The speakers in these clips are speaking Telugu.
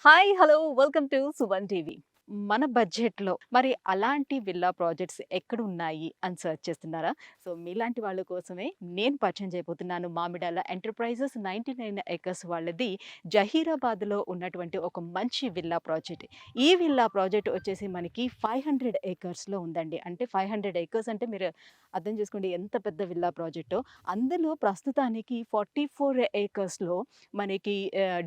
Hi! Hello! Welcome to Suman TV. మన బడ్జెట్‌లో మరి అలాంటి విల్లా ప్రాజెక్ట్స్ ఎక్కడున్నాయి అని సెర్చ్ చేస్తున్నారా? సో, మీలాంటి వాళ్ళ కోసమే నేను పరిచయం చేయబోతున్నాను. మామిడాల ఎంటర్‌ప్రైజెస్ 99 ఎకర్స్ వాళ్ళది జహీరాబాద్‌లో ఉన్నటువంటి ఒక మంచి విల్లా ప్రాజెక్ట్. ఈ విల్లా ప్రాజెక్ట్ వచ్చేసి మనకి 500 ఎకర్స్‌లో ఉందండి. అంటే 500 ఎకర్స్ అంటే మీరు అర్థం చేసుకోండి ఎంత పెద్ద విల్లా ప్రాజెక్టో. అందులో ప్రస్తుతానికి 44 ఎకర్స్‌లో మనకి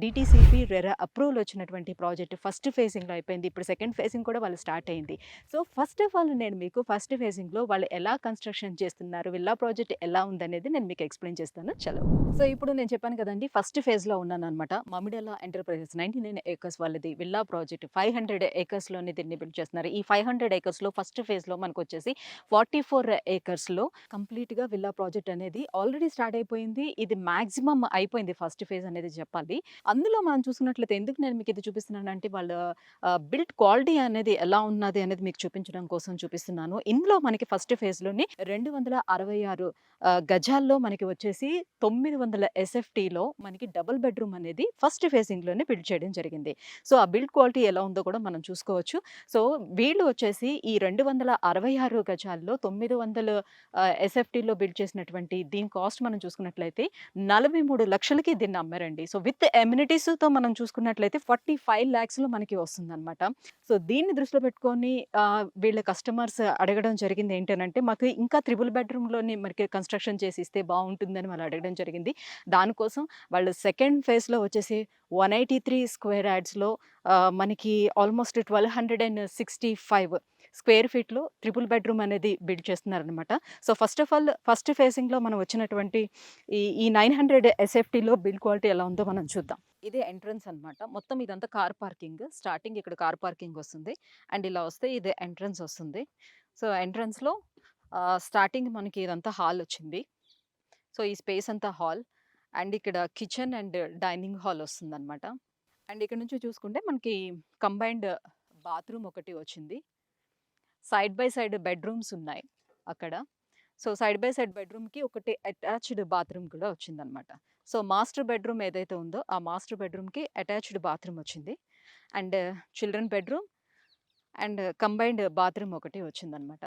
డీటీసీపీ, రెరా అప్రూవల్ వచ్చినటువంటి ప్రాజెక్ట్ ఫస్ట్ ఫేజింగ్‌లో అయిపోయింది. ఇప్పుడు సెకండ్ ఫేజింగ్ కూడా వాళ్ళు స్టార్ట్ అయింది. సో, ఫస్ట్ ఆఫ్ ఆల్ నేను మీకు ఫస్ట్ ఫేజింగ్‌లో వాళ్ళు ఎలా కన్‌స్ట్రక్షన్ చేస్తున్నారు, విల్లా ప్రాజెక్ట్ ఎలా ఉందనేది నేను మీకు ఎక్స్‌ప్లెయిన్ చేస్తాను. చలో. సో, ఇప్పుడు నేను చెప్పాను కదండీ! ఫస్ట్ ఫేజ్‌లో ఉన్నాననమాట. మామిడాల ఎంటర్‌ప్రైజెస్ 99 ఏకర్స్ వాళ్ళది విల్లా ప్రాజెక్ట్ 500 ఏకర్స్‌లోనే దీన్ని బిల్డ్ చేస్తున్నారు. ఈ 500 ఏకర్స్‌లో ఫస్ట్ ఫేజ్‌లో మనకొచ్చేసి 44 ఏకర్స్‌లో కంప్లీట్‌గా విల్లా ప్రాజెక్ట్ అనేది ఆల్రెడీ స్టార్ట్ అయిపోయింది. ఇది మాక్సిమం అయిపోయింది ఫస్ట్ ఫేజ్ అనేది చెప్పాలి. అందులో మనం చూసుకున్నట్లయితే ఎందుకు నేను మీకు ఇది చూపిస్తున్నానంటే వాళ్ళ బిల్డ్ క్వాలిటీ అనేది ఎలా ఉన్నది అనేది మీకు చూపించడం కోసం చూపిస్తున్నాను. ఇందులో మనకి ఫస్ట్ ఫేజ్‌లోని 266 గజాల్లో మనకి వచ్చేసి 900 ఎస్ఎఫ్టీలో మనకి డబుల్ బెడ్‌రూమ్ అనేది ఫస్ట్ ఫేజింగ్‌లోనే బిల్డ్ చేయడం జరిగింది. సో, ఆ బిల్డ్ క్వాలిటీ ఎలా ఉందో కూడా మనం చూసుకోవచ్చు. సో, వీళ్ళు వచ్చేసి ఈ 266 గజాల్లో 900 ఎస్ఎఫ్టీలో బిల్డ్ చేసినటువంటి దీని కాస్ట్ మనం చూసుకున్నట్లయితే 43,00,000కి దీన్ని అమ్మారండి. సో, విత్ ఎమ్యూనిటీస్‌తో మనం చూసుకున్నట్లయితే 45,00,000లో మనకి వస్తుందనమాట. సో, దీన్ని దృష్టిలో పెట్టుకొని వీళ్ళ కస్టమర్స్ అడగడం జరిగింది ఏంటనంటే, మాకు ఇంకా త్రిబుల్ బెడ్‌రూమ్‌లోని మనకి కన్‌స్ట్రక్షన్ చేసి ఇస్తే బావుంటుందని వాళ్ళు అడగడం జరిగింది. దానికోసం వాళ్ళు సెకండ్ ఫేజ్‌లో వచ్చేసి 183 స్క్వేర్ యార్డ్స్‌లో మనకి ఆల్మోస్ట్ 1265 స్క్వేర్ ఫీట్‌లో ట్రిపుల్ బెడ్‌రూమ్ అనేది బిల్డ్ చేస్తున్నారనమాట. So, first of all first ఫేజింగ్‌లో మనం వచ్చినటువంటి ఈ 900 ఎస్ఎఫ్టీలో బిల్డ్ క్వాలిటీ ఎలా ఉందో మనం చూద్దాం. ఇదే ఎంట్రన్స్ అనమాట. మొత్తం ఇదంతా కార్ పార్కింగ్. స్టార్టింగ్ ఇక్కడ కార్ పార్కింగ్ వస్తుంది. అండ్ ఇలా వస్తే ఇది ఎంట్రన్స్ వస్తుంది. సో, ఎంట్రన్స్‌లో స్టార్టింగ్ మనకి ఇదంతా హాల్ వచ్చింది. సో, ఈ స్పేస్ అంతా హాల్. అండ్ ఇక్కడ కిచెన్ అండ్ డైనింగ్ హాల్ వస్తుందనమాట. అండ్ ఇక్కడ నుంచి చూసుకుంటే మనకి కంబైన్డ్ బాత్రూమ్ ఒకటి వచ్చింది. సైడ్ బై సైడ్ బెడ్‌రూమ్స్ ఉన్నాయి అక్కడ. సో, సైడ్ బై సైడ్ బెడ్‌రూమ్‌కి ఒకటి అటాచ్డ్ బాత్రూమ్ కూడా వచ్చిందనమాట. సో, మాస్టర్ బెడ్‌రూమ్ ఏదైతే ఉందో, ఆ మాస్టర్ బెడ్‌రూమ్‌కి అటాచ్డ్ బాత్రూమ్ వచ్చింది. And children bedroom and combined bathroom ఒకటి వచ్చిందనమాట.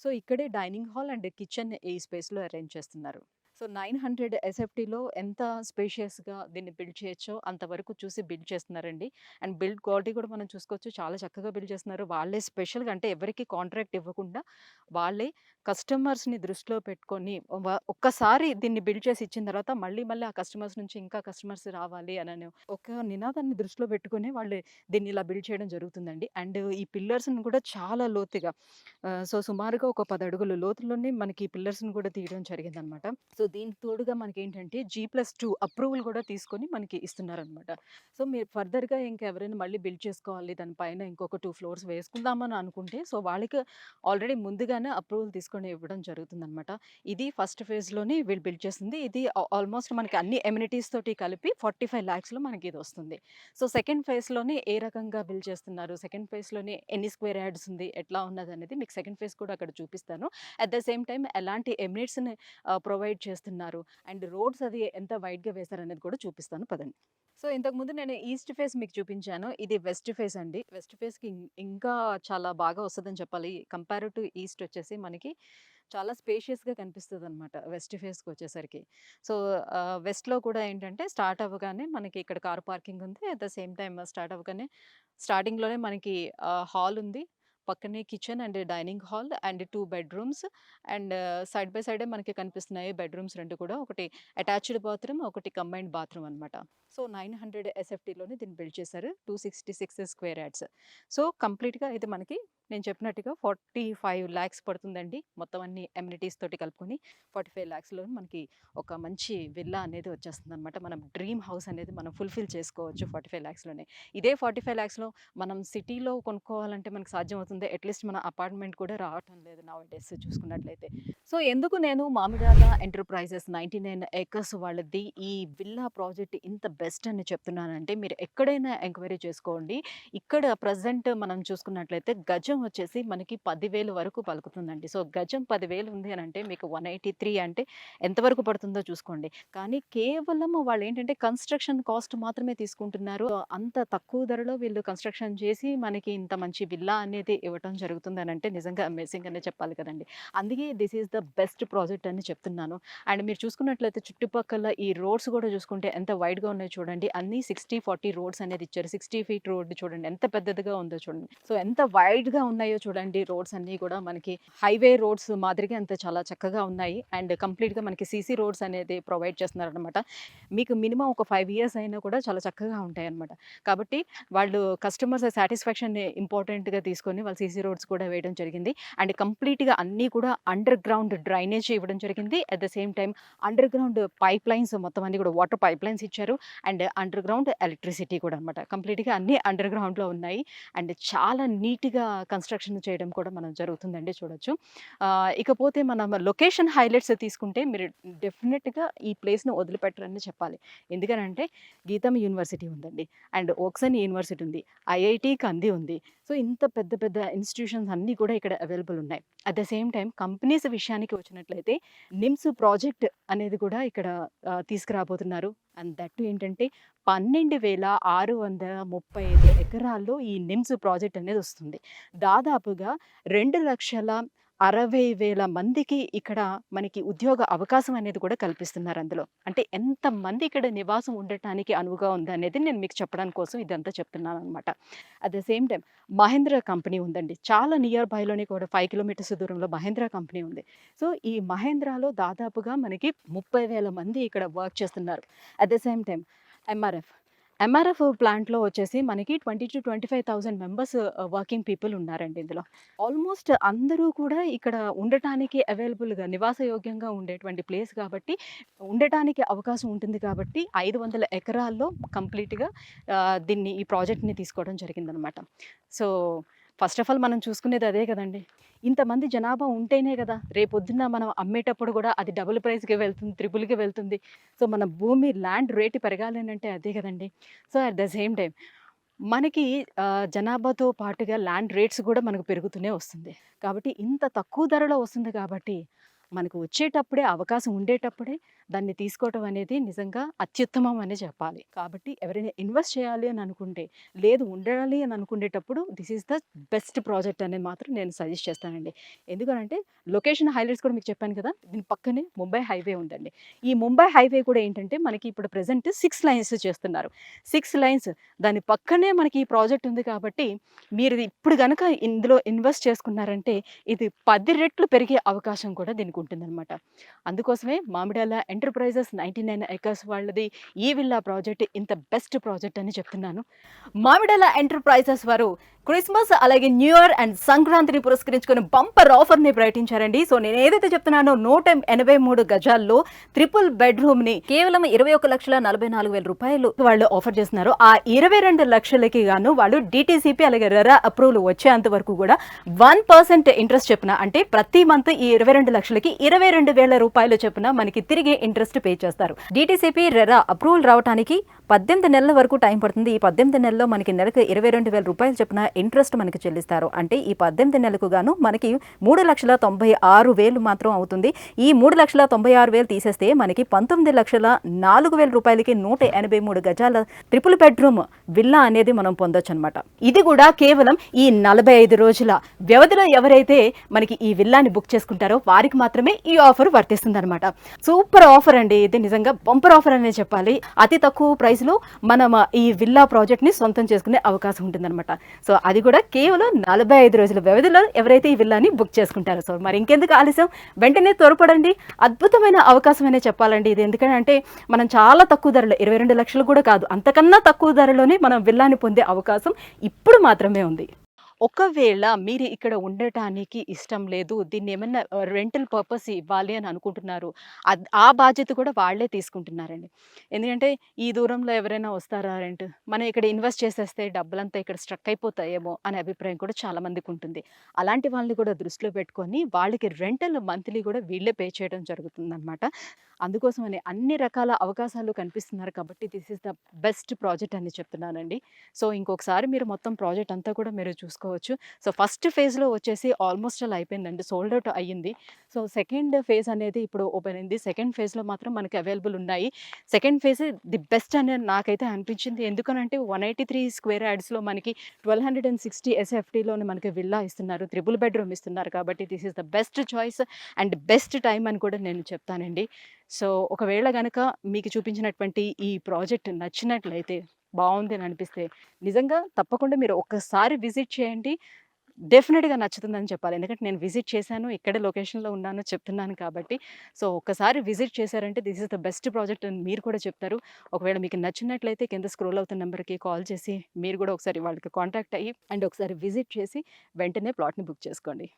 సో, ఇక్కడే డైనింగ్ హాల్ అండ్ కిచెన్ ఈ స్పేస్‌లో అరేంజ్ చేస్తున్నారు. సో, 900 ఎస్ఎఫ్టీలో ఎంత స్పేషియస్‌గా దీన్ని బిల్డ్ చేయొచ్చో అంతవరకు చూసి బిల్డ్ చేస్తున్నారండి. అండ్ బిల్డ్ క్వాలిటీ కూడా మనం చూసుకోవచ్చు. చాలా చక్కగా బిల్డ్ చేస్తున్నారు. వాళ్ళే స్పెషల్‌గా అంటే ఎవరికీ కాంట్రాక్ట్ ఇవ్వకుండా వాళ్ళే కస్టమర్స్‌ని దృష్టిలో పెట్టుకొని ఒక్కసారి దీన్ని బిల్డ్ చేసి ఇచ్చిన తర్వాత మళ్ళీ మళ్ళీ ఆ కస్టమర్స్ నుంచి ఇంకా కస్టమర్స్ రావాలి అనని ఒక నినాదాన్ని దృష్టిలో పెట్టుకొని వాళ్ళు దీన్ని ఇలా బిల్డ్ చేయడం జరుగుతుందండి. అండ్ ఈ పిల్లర్స్‌ని కూడా చాలా లోతుగా సో, సుమారుగా ఒక 10 అడుగుల లోతులోనే మనకి పిల్లర్స్‌ని కూడా తీయడం జరిగిందనమాట. సో, దీనికి తోడుగా మనకేంటంటే G+2 అప్రూవల్ కూడా తీసుకొని మనకి ఇస్తున్నారనమాట. సో, మీరు ఫర్దర్‌గా ఇంకెవరైనా మళ్ళీ బిల్డ్ చేసుకోవాలి దాని పైన ఇంకొక 2 ఫ్లోర్స్ వేసుకుందామని అనుకుంటే సో, వాళ్ళకి ఆల్రెడీ ముందుగానే అప్రూవల్ తీసుకొని ఇవ్వడం జరుగుతుందనమాట. ఇది ఫస్ట్ ఫేజ్‌లోని వీళ్ళు బిల్డ్ చేసింది. ఇది ఆల్మోస్ట్ మనకి అన్ని ఎమ్యూనిటీస్ తోటి కలిపి 45,00,000లో మనకిదొస్తుంది. సో, సెకండ్ ఫేజ్‌లోని ఏ రకంగా బిల్డ్ చేస్తున్నారు, సెకండ్ ఫేజ్‌లోని ఎన్ని స్క్వేర్ యార్డ్స్ ఉంది, ఎట్లా ఉన్నదనేది మీకు సెకండ్ ఫేజ్ కూడా అక్కడ చూపిస్తాను. అట్ ద సేమ్ టైమ్ ఎలాంటి ఎమ్యూనిట్స్‌ని ప్రొవైడ్ చేస్తున్నారు. అండ్ రోడ్స్ అది ఎంత వైడ్‌గా వేశారనేది కూడా చూపిస్తాను పదండి. సో, ఇంతకుముందు నేను ఈస్ట్ ఫేస్ మీకు చూపించాను. ఇది వెస్ట్ ఫేస్ అండి. వెస్ట్ ఫేస్‌కి ఇంకా చాలా బాగా వస్తదని చెప్పాలి. కంపేర్ టు ఈస్ట్ వచ్చేసి మనకి చాలా స్పేషియస్‌గా కనిపిస్తదనమాట వెస్ట్ ఫేస్‌కొచ్చేసరికి. సో, వెస్ట్‌లో కూడా ఏంటంటే స్టార్ట్ అవ్వగానే మనకి ఇక్కడ కార్ పార్కింగ్ ఉంది. At the same time start అవ్వగానే స్టార్టింగ్‌లోనే మనకి హాల్ ఉంది. పక్కనే kitchen and dining hall and 2 bedrooms and side by సైడే మనకి కనిపిస్తున్నాయి బెడ్‌రూమ్స్ 2 కూడా. ఒకటి అటాచ్డ్ బాత్రూమ్, ఒకటి కంబైన్డ్ బాత్రూమ్ అనమాట. సో, 900 ఎస్ఎఫ్టీలోనే దీన్ని బిల్డ్ చేశారు. 266 స్క్వేర్ యార్డ్స్. సో, కంప్లీట్‌గా ఇది మనకి నేను చెప్పినట్టుగా 45,00,000 పడుతుందండి. మొత్తం అన్ని అమ్యూనిటీస్ తోటి కలుపుకొని 45,00,000లో మనకి ఒక మంచి విల్లా అనేది వచ్చేస్తుందనమాట. మనం డ్రీమ్ హౌస్ అనేది మనం ఫుల్‌ఫిల్ చేసుకోవచ్చు 45,00,000లోనే. ఇదే 45,00,000లో మనం సిటీలో కొనుక్కోవాలంటే మనకు సాధ్యమవుతుంది. అట్‌లీస్ట్ మన అపార్ట్‌మెంట్ కూడా రావటం లేదు నౌ డేస్ చూసుకున్నట్లయితే. సో, ఎందుకు నేను మామిడాల ఎంటర్‌ప్రైజెస్ 99 ఏకర్స్ వాళ్ళది ఈ విల్లా ప్రాజెక్ట్ ఇంత బెస్ట్ అని చెప్తున్నానంటే మీరు ఎక్కడైనా ఎంక్వైరీ చేసుకోండి. ఇక్కడ ప్రెజెంట్ మనం చూసుకున్నట్లయితే గజం వచ్చేసి మనకి 10,000 వరకు పలుకుతుందండి. సో, గజం 10,000 ఉంది అనంటే మీకు 183 అంటే ఎంతవరకు పడుతుందో చూసుకోండి. కానీ కేవలం వాళ్ళేంటంటే కన్‌స్ట్రక్షన్ కాస్ట్ మాత్రమే తీసుకుంటున్నారు. అంత తక్కువ ధరలో వీళ్ళు కన్‌స్ట్రక్షన్ చేసి మనకి ఇంత మంచి విల్లా అనేది ఇవ్వటం జరుగుతుందనంటే నిజంగా అమేజింగ్ అనే చెప్పాలి కదండీ. అందుకే this is the best project అని చెప్తున్నాను. అండ్ మీరు చూసుకున్నట్లయితే చుట్టుపక్కల ఈ రోడ్స్ కూడా చూసుకుంటే ఎంత వైడ్‌గా ఉన్నాయో చూడండి. అన్నీ 60, 40 రోడ్స్ అనేది ఇచ్చారు. 60 ఫీట్ రోడ్ చూడండి ఎంత పెద్దదిగా ఉందో చూడండి. సో, ఎంత వైడ్‌గా ఉన్నాయో చూడండి రోడ్స్ అన్నీ కూడా మనకి హైవే రోడ్స్ మాదిరిగా అంత చాలా చక్కగా ఉన్నాయి. అండ్ కంప్లీట్‌గా మనకి సీసీ రోడ్స్ అనేది ప్రొవైడ్ చేస్తున్నారనమాట. మీకు మినిమమ్ ఒక 5 ఇయర్స్ అయినా కూడా చాలా చక్కగా ఉంటాయన్నమాట. కాబట్టి వాళ్ళు కస్టమర్స్ సాటిస్ఫాక్షన్‌ని ఇంపార్టెంట్‌గా తీసుకొని వాళ్ళు సీసీ రోడ్స్ కూడా వేయడం జరిగింది. అండ్ కంప్లీట్‌గా అన్నీ కూడా అండర్ గ్రౌండ్ డ్రైనేజ్ ఇవ్వడం జరిగింది. At the same time under ground pipe lines మొత్తం అన్నీ కూడా వాటర్ పైప్ లైన్స్ ఇచ్చారు. అండ్ అండర్ గ్రౌండ్ ఎలక్ట్రిసిటీ కూడా అనమాట. కంప్లీట్‌గా అన్నీ అండర్ గ్రౌండ్‌లో ఉన్నాయి. అండ్ చాలా నీట్‌గా కన్‌స్ట్రక్షన్ చేయడం కూడా మనం జరుగుతుందండి చూడొచ్చు. ఇకపోతే మనం లొకేషన్ హైలైట్స్ తీసుకుంటే మీరు డెఫినిట్‌గా ఈ ప్లేస్‌ని వదిలిపెట్టరని చెప్పాలి. ఎందుకనంటే గీతం యూనివర్సిటీ ఉందండి. అండ్ ఓక్సన్ యూనివర్సిటీ ఉంది. ఐఐటీ కంది ఉంది. సో, ఇంత పెద్ద పెద్ద ఇన్‌స్టిట్యూషన్స్ అన్నీ కూడా ఇక్కడ అవైలబుల్ ఉన్నాయి. At the same time companies విషయానికి వచ్చినట్లయితే నిమ్స్ ప్రాజెక్ట్ అనేది కూడా ఇక్కడ తీసుకురాబోతున్నారు. అండ్ దట్ టూ ఏంటంటే 12,635 ఎకరాల్లో ఈ నిమ్స్ ప్రాజెక్ట్ అనేది వస్తుంది. దాదాపుగా 2,60,000 మందికి ఇక్కడ మనకి ఉద్యోగ అవకాశం అనేది కూడా కల్పిస్తున్నారు అందులో. అంటే ఎంతమంది ఇక్కడ నివాసం ఉండటానికి అనువుగా ఉందనేది నేను మీకు చెప్పడానికి కోసం ఇదంతా చెప్తున్నాననమాట. At the same time Mahindra company ఉందండి. చాలా నియర్ బైలోనే కూడా 5 కిలోమీటర్స్ దూరంలో మహేంద్ర కంపెనీ ఉంది. సో, ఈ మహేంద్రలో దాదాపుగా మనకి 30,000 మంది ఇక్కడ వర్క్ చేస్తున్నారు. At the same time MRF. MRF ప్లాంట్‌లో వచ్చేసి మనకి 20,000-25,000 మెంబర్స్ వర్కింగ్ పీపుల్ ఉన్నారండి ఇందులో. ఆల్మోస్ట్ అందరూ కూడా ఇక్కడ ఉండటానికి అవైలబుల్‌గా నివాసయోగ్యంగా ఉండేటువంటి ప్లేస్ కాబట్టి, ఉండటానికి అవకాశం ఉంటుంది కాబట్టి 500 ఎకరాల్లో కంప్లీట్‌గా దీన్ని ఈ ప్రాజెక్ట్‌ని తీసుకోవడం జరిగిందనమాట. సో, ఫస్ట్ ఆఫ్ ఆల్ మనం చూసుకునేది అదే కదండీ. ఇంతమంది జనాభా ఉంటేనే కదా రేపొద్దున్న మనం అమ్మేటప్పుడు కూడా అది డబుల్ ప్రైస్‌కి వెళ్తుంది, త్రిబుల్‌కి వెళ్తుంది. సో, మన భూమి ల్యాండ్ రేట్ పెరగాలి అనంటే అదే కదండీ. So, at the same time మనకి జనాభాతో పాటుగా ల్యాండ్ రేట్స్ కూడా మనకు పెరుగుతూనే వస్తుంది. కాబట్టి ఇంత తక్కువ ధరలో వస్తుంది కాబట్టి మనకు వచ్చేటప్పుడే అవకాశం ఉండేటప్పుడే దాన్ని తీసుకోవటం అనేది నిజంగా అత్యుత్తమం అనే చెప్పాలి. కాబట్టి ఎవరైనా ఇన్వెస్ట్ చేయాలి అని అనుకుంటే, లేదు ఉండాలి అని అనుకునేటప్పుడు this is the best project అనేది మాత్రం నేను సజెస్ట్ చేస్తానండి. ఎందుకనంటే లొకేషన్ హైలైట్స్ కూడా మీకు చెప్పాను కదా! దీని పక్కనే ముంబై హైవే ఉందండి. ఈ ముంబై హైవే కూడా ఏంటంటే మనకి ఇప్పుడు ప్రెజెంట్ 6 లైన్స్ చేస్తున్నారు. 6 లైన్స్ దాని పక్కనే మనకి ఈ ప్రాజెక్ట్ ఉంది కాబట్టి మీరు ఇప్పుడు గనక ఇందులో ఇన్వెస్ట్ చేసుకున్నారంటే ఇది 10 రెట్లు పెరిగే అవకాశం కూడా దీనికి ఉంటుందన్నమాట. అందుకోసమే మామిడాల ఎంటర్ప్రైజెస్ 99 ఎకర్స్ వాళ్ళది ఈ విల్లా ప్రాజెక్ట్ ఇంత బెస్ట్ ప్రాజెక్ట్ అని చెప్తున్నాను. మామిడాల ఎంటర్ప్రైజెస్ వారు క్రిస్మస్ అలాగే న్యూ ఇయర్ అండ్ సంక్రాంతిని పురస్కరించుకొని బంపర్ ఆఫర్‌ని ప్రకటించారండి. సో, నేను ఏదైతే చెప్తున్నానో 183 గజాల్లో ట్రిపుల్ బెడ్‌రూమ్‌ని కేవలం 21,44,000 రూపాయలు వాళ్ళు ఆఫర్ చేస్తున్నారు. ఆ 22 లక్షలకి గాను వాళ్ళు డీటీసీపీ అలాగే రెరా అప్రూవల్ వచ్చేంత వరకు కూడా 1% ఇంట్రెస్ట్ చొప్పున అంటే ప్రతి మంత్ ఈ 22 లక్షలకి 22,000 రూపాయలు చొప్పున మనకి తిరిగి ఇంట్రెస్ట్ పే చేస్తారు. డీటీసీపీ రెరా అప్రూవల్ రావడానికి 18 నెలల వరకు టైం పడుతుంది. ఈ 18 నెలల్లో మనకి నెలకు 22,000 రూపాయలు చొప్పున ఇంట్రెస్ట్ మనకి చెల్లిస్తారు. అంటే ఈ 18 నెలలకు గాను మనకి 3,96,000 మాత్రం అవుతుంది. ఈ 3,96,000 తీసేస్తే మనకి 19,04,000 రూపాయలకి 183 గజాల ట్రిపుల్ బెడ్రూమ్ విల్లా అనేది మనం పొందొచ్చు అనమాట. ఇది కూడా కేవలం ఈ 45 రోజుల వ్యవధిలో ఎవరైతే మనకి ఈ విల్లాని బుక్ చేసుకుంటారో వారికి మాత్రమే ఈ ఆఫర్ వర్తిస్తుందన్నమాట. సూపర్ ఆఫర్ అండి. ఇది నిజంగా బంపర్ ఆఫర్ అనే చెప్పాలి. అతి తక్కువ ప్రైస్ లో మనం ఈ విల్లా ప్రాజెక్ట్ ని సొంతం చేసుకునే అవకాశం ఉంటుందన్నమాట. సో, అది కూడా కేవలం 45 రోజుల వ్యవధిలో ఎవరైతే ఈ విల్లాని బుక్ చేసుకుంటారో. సో, మరి ఇంకెందుకు ఆలస్యం, వెంటనే త్వరపడండి. అద్భుతమైన అవకాశం అనే చెప్పాలండి ఇది. ఎందుకంటే మనం చాలా తక్కువ ధరలో 22 లక్షలు కూడా కాదు, అంతకన్నా తక్కువ ధరలోనే మనం విల్లాని పొందే అవకాశం ఇప్పుడు మాత్రమే ఉంది. ఒకవేళ మీరు ఇక్కడ ఉండటానికి ఇష్టం లేదు, దీన్ని ఏమన్నా రెంటల్ పర్పస్ ఇవ్వాలి అని అనుకుంటున్నారు, ఆ బాధ్యత కూడా వాళ్ళే తీసుకుంటున్నారండి. ఎందుకంటే ఈ దూరంలో ఎవరైనా వస్తారా రెంట్, మనం ఇక్కడ ఇన్వెస్ట్ చేసేస్తే డబ్బులంతా ఇక్కడ స్ట్రక్ అయిపోతాయేమో అనే అభిప్రాయం కూడా చాలా మందికి ఉంటుంది. అలాంటి వాళ్ళని కూడా దృష్టిలో పెట్టుకొని వాళ్ళకి రెంటల్ మంత్లీ కూడా వీళ్ళే పే చేయడం జరుగుతుందన్నమాట. అందుకోసమని అన్ని రకాల అవకాశాలు కనిపిస్తున్నారు కాబట్టి this is the best project అని చెప్తున్నానండి. సో, ఇంకొకసారి మీరు మొత్తం ప్రాజెక్ట్ అంతా కూడా మీరు చూసుకోవచ్చు. సో, ఫస్ట్ ఫేజ్‌లో వచ్చేసి ఆల్మోస్ట్ ఆల్ అయిపోయిందండి. సోల్డ్ ఔట్ అయ్యింది. సో, సెకండ్ ఫేజ్ అనేది ఇప్పుడు ఓపెన్ అయింది. సెకండ్ ఫేజ్‌లో మాత్రం మనకి అవైలబుల్ ఉన్నాయి. సెకండ్ ఫేజ్ ది బెస్ట్ అని నాకైతే అనిపించింది. ఎందుకనంటే 183 స్క్వేర్ యార్డ్స్‌లో మనకి 1260 ఎస్ఎఫ్టీలోనే మనకి విల్లా ఇస్తున్నారు. త్రిబుల్ బెడ్‌రూమ్ ఇస్తున్నారు కాబట్టి this is the best choice and best time అని కూడా నేను చెప్తానండి. సో, ఒకవేళ గనక మీకు చూపించినటువంటి ఈ ప్రాజెక్ట్ నచ్చినట్లయితే, బావుంది అని అనిపిస్తే, నిజంగా తప్పకుండా మీరు ఒక్కసారి విజిట్ చేయండి. డెఫినిట్‌గా నచ్చుతుందని చెప్పాలి. ఎందుకంటే నేను విజిట్ చేశాను. ఇక్కడే లొకేషన్‌లో ఉన్నాను చెప్తున్నాను కాబట్టి. సో, ఒక్కసారి విజిట్ చేశారంటే this is the best project అని మీరు కూడా చెప్తారు. ఒకవేళ మీకు నచ్చినట్లయితే కింద స్క్రోల్ అవుతున్న నంబర్‌కి కాల్ చేసి మీరు కూడా ఒకసారి వాళ్ళకి కాంటాక్ట్ అయ్యి అండ్ ఒకసారి విజిట్ చేసి వెంటనే ప్లాట్‌ని బుక్ చేసుకోండి.